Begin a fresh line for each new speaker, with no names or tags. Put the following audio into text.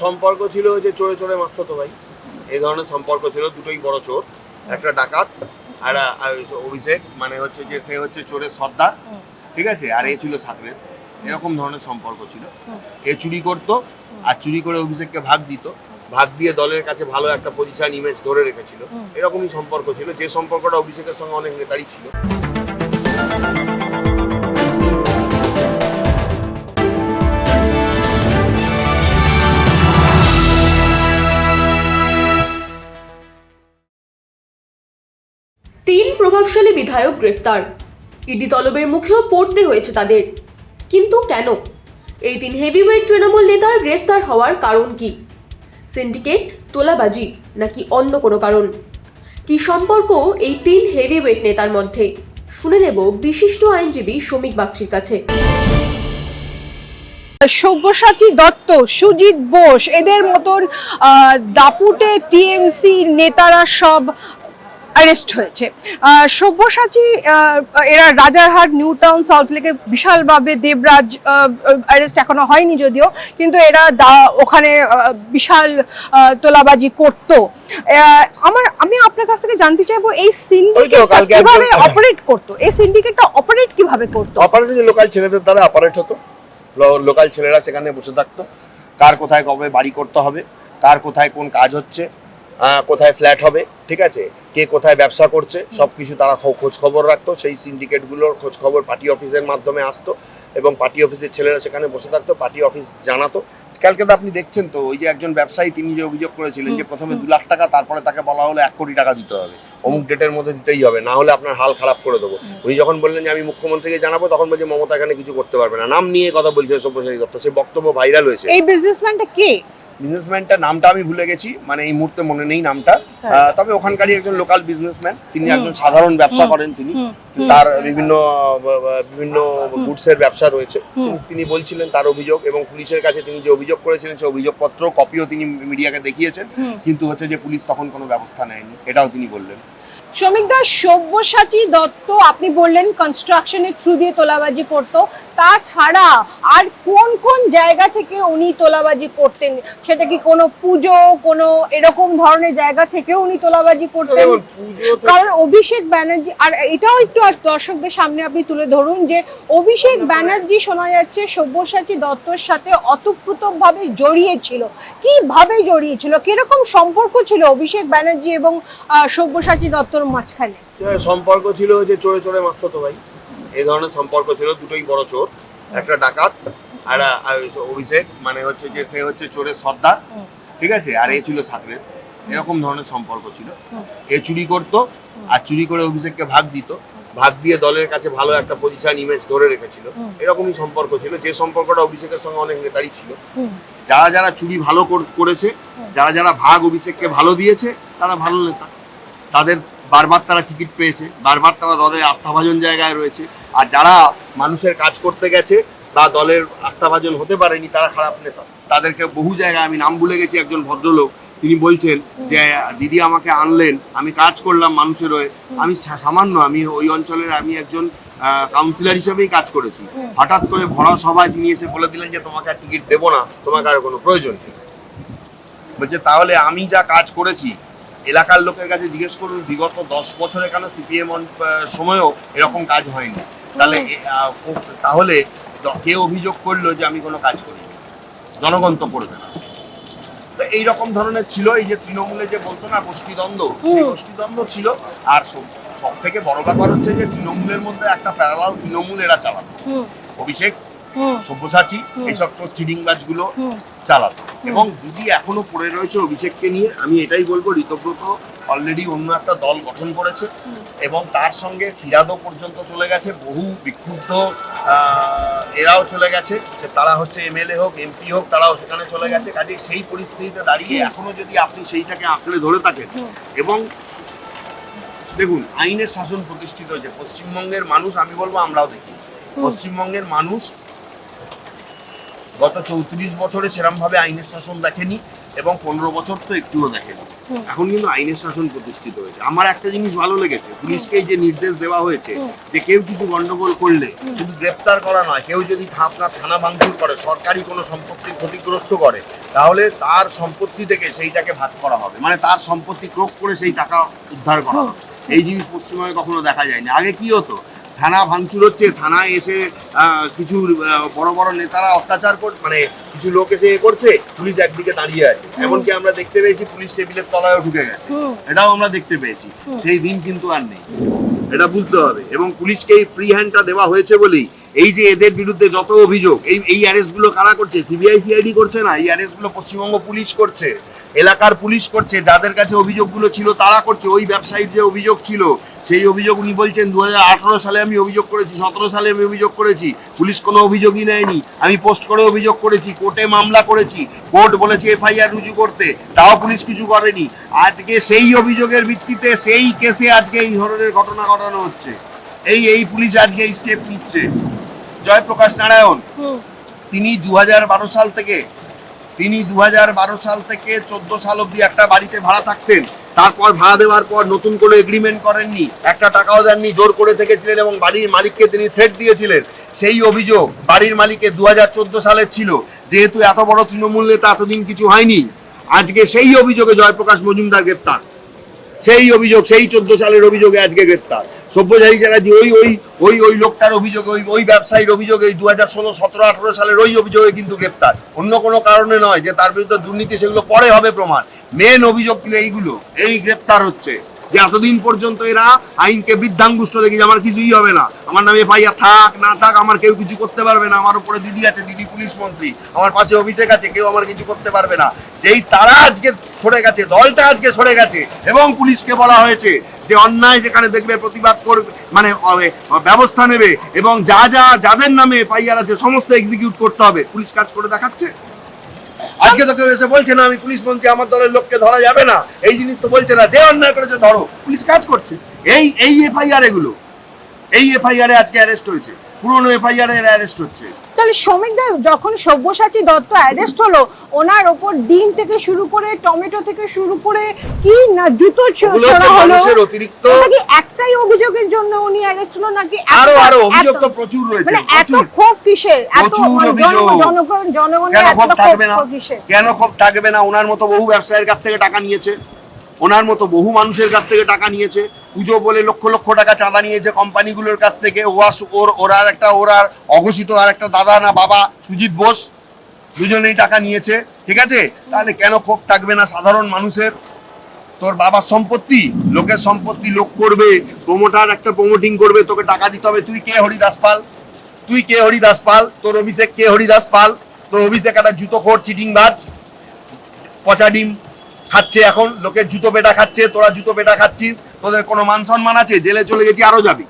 সম্পর্ক ছিল যে চোরে চোরে মাস্তাতো ভাই, এই ধরনের সম্পর্ক ছিল। দুটোই বড় চোর, একটা ডাকাত আর অভিষেক, মানে হচ্ছে যে সে হচ্ছে চোরের সর্দার, ঠিক আছে, আর এ ছিল ছাত্রের, এরকম ধরনের সম্পর্ক ছিল। এ চুরি করতো আর চুরি করে অভিষেককে ভাগ দিত, ভাগ দিয়ে দলের কাছে ভালো একটা পজিশন ইমেজ ধরে রেখেছিল, এরকমই সম্পর্ক ছিল। যে সম্পর্কটা অভিষেকের সঙ্গে অনেক নেতারই ছিল।
তিন প্রভাবশালী বিধায়ক গ্রেফতার, ইডি তলবের মুখেও পড়তে হয়েছে তাদের। কিন্তু কেন এই তিন হেভিওয়েট তৃণমূল নেতার গ্রেফতার হওয়ার কারণ কি? সিন্ডিকেট, তোলাবাজি, নাকি অন্য কোনো কারণ? কি সম্পর্ক এই তিন হেভিওয়েট নেতার মধ্যে? শুনে নেব বিশিষ্ট আইনজীবী শ্রমিক বাগচির কাছে।
সব্যসাচী দত্ত, সুজিত বোস, এদের মতন দাপুটে টিএমসি নেতারা সব অ্যারেস্ট হয়েছে। সব্যসাচী এরা রাজারহাট, নিউ টাউন, সাউথলেকে বিশালভাবে, দেবরাজ অ্যারেস্ট এখনো হয়নি যদিও, কিন্তু এরা ওখানে বিশাল তোলাবাজি করতো। আমি আপনার কাছ থেকে জানতে চাইবো এই সিন্ডিকেটটা কিভাবে অপারেট করতো, এই সিন্ডিকেটটা অপারেট কিভাবে করতো?
অপারেট লোকাল ছেলেদের দ্বারা অপারেট হতো। লোকাল ছেলেরা সেখানে বসে থাকতো, কার কোথায় কবে বাড়ি করতে হবে, কার কোথায় কোন কাজ হচ্ছে, কোথায় ফ্ল্যাট হবে, ঠিক আছে, কে কোথায় ব্যবসা করছে, সব কিছু তারা খোঁজ খবর রাখতো। সেই সিন্ডিকেটগুলোর খোঁজ খবর পার্টি অফিসের মাধ্যমে আসতো এবং পার্টি অফিসের ছেলেরা সেখানে বসে থাকতো, পার্টি অফিস জানাতো। কালকে তো আপনি দেখছেন তো, ওই যে একজন ব্যবসায়ী, তিনি যে অভিযোগ করেছিলেন যে প্রথমে 2 লাখ টাকা, তারপরে তাকে বলা হলো 1 কোটি টাকা দিতে হবে, অমুক ডেটের মধ্যে দিতেই হবে, না হলে আপনার হাল খারাপ করে দেবো। উনি যখন বললেন যে আমি মুখ্যমন্ত্রীকে জানাবো, তখন বলছে মমতা এখানে কিছু করতে পারবে না। নাম নিয়ে কথা বলছে সব্যসাচী দত্ত, সেই বক্তব্য ভাইরাল হয়েছে।
এই বিজনেসম্যানটা কে?
বিজনেসম্যানটার নামটা আমি ভুলে গেছি, মানে এই মুহূর্তে মনে নেই নামটা, তবে ওখানকারই একজন লোকাল বিজনেসম্যান। তিনি একজন সাধারণ ব্যবসা করেন, তিনি তার বিভিন্ন গুডসের ব্যবসা রয়েছে। তিনি বলছিলেন তার অভিযোগ, এবং পুলিশের কাছে তিনি যে অভিযোগ করেছিলেন সেই অভিযোগপত্র কপিও তিনি মিডিয়াকে দেখিয়েছেন, কিন্তু হচ্ছে যে পুলিশ তখন কোনো ব্যবস্থা নেয়নি, এটাও তিনি বললেন।
শ্রমিকদা, সব্যসাচী দত্ত আপনি বললেন কনস্ট্রাকশনের থ্রু দিয়ে তোলাবাজি করতো, তাছাড়া আর কোন কোন জায়গা থেকে উনি তোলাবাজি করতেন? সেটা কি কোনো পুজো, কোনো এরকম ধরনের জায়গা থেকে উনি তোলাবাজি করতেন? কারণ অভিষেক ব্যানার্জি, আর এটাও একটু দর্শকদের সামনে আপনি তুলে ধরুন যে অভিষেক ব্যানার্জি শোনা যাচ্ছে সব্যসাচী দত্তর সাথে অতপ্রতভাবে জড়িয়েছিল। কিভাবে জড়িয়েছিল, কিরকম সম্পর্ক ছিল অভিষেক ব্যানার্জি এবং সব্যসাচী দত্তর মাঝখানে?
সম্পর্ক ছিল যে চোরে চোরে মাস্তাতো ভাই, এই ধরনের সম্পর্ক ছিল। দুটোই বড় চোর, একটা ডাকাত আর অভিষেক, মানে হচ্ছে যে সে হচ্ছে চোরের সর্দার, ঠিক আছে, আর এ ছিল ছাত্রের, এরকম ধরনের সম্পর্ক ছিল। এ চুরি করতো আর চুরি করে অভিষেককে ভাগ দিত, ভাগ দিয়ে দলের কাছে ভালো একটা পজিশন ইমেজ ধরে রেখেছিল, এরকমই সম্পর্ক ছিল। যে সম্পর্কটা অভিষেকের সঙ্গে অনেক নেতারই ছিল। যারা যারা চুরি ভালো করেছে, যারা যারা ভাগ অভিষেককে ভালো দিয়েছে, তারা ভালো নেতা। তাদের বারবার তারা টিকিট পেয়েছে, বারবার তারা দলের আস্থাভাজন জায়গায় রয়েছে। আর যারা মানুষের কাজ করতে গেছে বা দলের আস্থাভাজন হতে পারেনি, তারা খারাপ নেতা। তাদেরকে বহু জায়গায়, আমি নাম ভুলে গেছি, একজন ভদ্রলোক তিনি বলছেন যে দিদি আমাকে আনলেন, আমি কাজ করলাম মানুষের হয়ে, আমি সামান্য, আমি ওই অঞ্চলের আমি একজন কাউন্সিলর হিসেবেই কাজ করেছি, হঠাৎ করে ভরা সভায় তিনি এসে বলে দিলেন যে তোমাকে আর টিকিট দেবো না, তোমাকে আর কোনো প্রয়োজন নেই। বলছে তাহলে আমি যা কাজ করেছি, এলাকার লোকের কাছে জিজ্ঞেস করুন, বিগত 10 বছরে কেন সিপিএম সময়ও এরকম কাজ হয়নি। তাহলে কে অভিযোগ করলো যে আমি কোনো কাজ করি? জনগণ তো করবে না। তো এইরকম ধরনের ছিল। এই যে তৃণমূলে যে বলতো না গোষ্ঠীদ্বন্দ্ব, সেই গোষ্ঠীদ্বন্দ্ব ছিল। আর সব থেকে বড় ব্যাপার হচ্ছে যে তৃণমূলের মধ্যে একটা প্যারালাল তৃণমূল এরা চালাতো। অভিষেক, সব্যসাচী, এইসব তো চিডিংবাজ গুলো চালাতো। এবং যদি এখনো পড়ে রয়েছে অভিষেককে নিয়ে, আমি এটাই বলবো, ঋতব্রত অলরেডি অন্য একটা দল গঠন করেছে এবং তার সঙ্গে ফিরাদও পর্যন্ত চলে গেছে, বহু বিক্ষুব্ধ এরাও চলে গেছে, তারা হচ্ছে এমএলএ হোক, এমপি হোক, তারাও সেখানে চলে গেছে। কাজে সেই পরিস্থিতিতে দাঁড়িয়ে এখনো যদি আপনি সেইটাকে আঁকড়ে ধরে থাকেন, এবং দেখুন আইনের শাসন প্রতিষ্ঠিত হয়েছে পশ্চিমবঙ্গের মানুষ, আমি বলবো আমরাও দেখি, পশ্চিমবঙ্গের মানুষ গত 34 বছরে সেরকম ভাবে আইনের শাসন দেখেনি এবং 15 বছর তো একটুও দেখেনি। এখন কিন্তু আইনের শাসন প্রতিষ্ঠিত হয়েছে। আমার একটা জিনিস ভালো লেগেছে, পুলিশকে যে নির্দেশ দেওয়া হয়েছে যে কেউ কিছু গন্ডগোল করলে শুধু গ্রেপ্তার করা নয়, কেউ যদি আপনার থানা ভাঙচুর করে, সরকারি কোনো সম্পত্তির ক্ষতিগ্রস্ত করে, তাহলে তার সম্পত্তি থেকে সেইটাকে ভাগ করা হবে, মানে তার সম্পত্তি ক্রোক করে সেই টাকা উদ্ধার করা হবে। এই জিনিস পশ্চিমবঙ্গে কখনো দেখা যায়নি। আগে কি হতো, থানা ভাঙচুর হচ্ছে, থানায় এসে কিছু বড় বড় নেতারা অত্যাচার মানে কিছু লোক এসে করছে, পুলিশ একদিকে দাঁড়িয়ে আছে। এমনকি আমরা দেখতে পেয়েছি পুলিশ টেবিলের তলায়ও ঢুকে গেছে, এটাও আমরা দেখতে পেয়েছি। সেই দিন কিন্তু আর নেই, এটা বুঝতে হবে। এবং পুলিশকে এই ফ্রি হ্যান্ডটা দেওয়া হয়েছে বলেই এই যে এদের বিরুদ্ধে যত অভিযোগ, এই অ্যারেস্ট গুলো কারা করছে? সিবিআই সিআইডি করছে না, এই অ্যারেস্ট গুলো পশ্চিমবঙ্গ পুলিশ করছে, এলাকার পুলিশ করছে। যাদের কাছে অভিযোগগুলো ছিল তারা করছে। ওই ব্যবসায়ীর যে অভিযোগ ছিল, সেই অভিযোগ উনি বলছেন 2018 সালে আমি অভিযোগ করেছি, 17 সালে আমি অভিযোগ করেছি, পুলিশ কোনো অভিযোগই নেয়নি। আমি পোস্ট করে অভিযোগ করেছি, কোর্টে মামলা করেছি, কোর্ট বলেছে এফআইআর রুজু করতে, তাও পুলিশ কিছু করেনি। আজকে সেই অভিযোগের ভিত্তিতে সেই কেসে আজকে এই ধরনের ঘটনা ঘটানো হচ্ছে। এই পুলিশ আজকে এই স্টেপ নিচ্ছে। জয়প্রকাশ নারায়ণ, তিনি 2012 সাল থেকে 14 সাল অব্দি একটা বাড়িতে ভাড়া থাকতেন। তারপর ভাড়া দেওয়ার পর নতুন করে এগ্রিমেন্ট করেননি, একটা টাকাও দেননি, জোর করে থেকেছিলেন এবং বাড়ির মালিককে তিনি থ্রেট দিয়েছিলেন। সেই অভিযোগ বাড়ির মালিকের 2014 সালের ছিল। যেহেতু এত বড় তৃণমূল নেতা, এতদিন কিছু হয়নি, আজকে সেই অভিযোগে জয়প্রকাশ মজুমদার গ্রেপ্তার। সেই অভিযোগ, সেই 14 সালের অভিযোগে আজকে গ্রেপ্তার। সব্যসাচী চ্যাটার্জি ওই লোকটার অভিযোগে, ওই ব্যবসায়ীর অভিযোগে 2016, 17, 18 সালের ওই অভিযোগে কিন্তু গ্রেপ্তার। অন্য কোনো কারণে নয় যে তার বিরুদ্ধে দুর্নীতি, সেগুলো পরে হবে প্রমাণ। মেন অভিযোগ ছিল এইগুলো, এই গ্রেপ্তার হচ্ছে। যে এতদিন পর্যন্ত এরা আইনকে বৃদ্ধাঙ্গুষ্ঠ দেখি, আমার কিছুই হবে না, আমার নামে এফআইআর থাক না থাক, আমার কেউ কিছু করতে পারবে না, আমার উপরে দিদি আছে, দিদি পুলিশ মন্ত্রী, আমার পাশে অভিষেক আছে, কেউ আমার কিছু করতে পারবে না। যেই তারা আজকে সরে গেছে, দলটা আজকে সরে গেছে এবং পুলিশকে বলা হয়েছে যে অন্যায় যেখানে দেখবে প্রতিবাদ করবে, মানে ব্যবস্থা নেবে এবং যাদের নামে এফআইআর আছে সমস্ত এক্সিকিউট করতে হবে। পুলিশ কাজ করে দেখাচ্ছে। আজকে তো কেউ এসে বলছে না আমি পুলিশ মন্ত্রী, আমার দলের লোককে ধরা যাবে না, এই জিনিস তো বলছে না। যে অন্যায় করেছে ধরো, পুলিশ কাজ করছে। এই এফআইআর, এগুলো এই এফআইআর এ আজকে অ্যারেস্ট হয়েছে, পুরনো এফআইআর এর অ্যারেস্ট হচ্ছে।
তাহলে শ্রমিক দা, যখন সব্যসাচী দত্ত অ্যারেস্ট হলো, ওনার ওপর ডিম থেকে শুরু করে, টমেটো থেকে শুরু করে, কি না জুতো ছোড়া হলো,
অতিরিক্ত
নাকি একটাই অভিযোগের জন্য উনি অ্যারেস্ট হলো, নাকি
আরো অভিযোগ তো প্রচুর রয়েছে।
মানে এত ক্ষোভ কিসের? এত জনগণের এত ক্ষোভ কিসের?
কেন ক্ষোভ থাকবে না? ওনার মতো বহু ব্যবসায়ীর কাছ থেকে টাকা নিয়েছে, ওনার মতো বহু মানুষের কাছ থেকে টাকা নিয়েছে, পুজো বলে লক্ষ লক্ষ টাকা চাঁদা নিয়েছে কোম্পানিগুলোর কাছ থেকে। ওরার অঘোষিত আর একটা দাদা না বাবা সুজিত বোস, দুজনেই টাকা নিয়েছে, ঠিক আছে? তাহলে কেন ক্ষোভ থাকবে না সাধারণ মানুষের? তোর বাবার সম্পত্তি, লোকের সম্পত্তি লোক করবে, প্রমোটার একটা প্রমোটিং করবে, তোকে টাকা দিতে হবে। তুই কে হরিদাস পাল? তোর অভিষেক কে হরিদাস পাল? তোর অভিষেক একটা জুতোখোর, চিটিংবাজ, পচা ডিম খাচ্ছে, এখন লোকের জুতো পেটা খাচ্ছে, তোরা জুতো পেটা খাচ্ছিস, তোদের কোনো মান সম্মান আছে? জেলে চলে গেছি, আরো যাবি।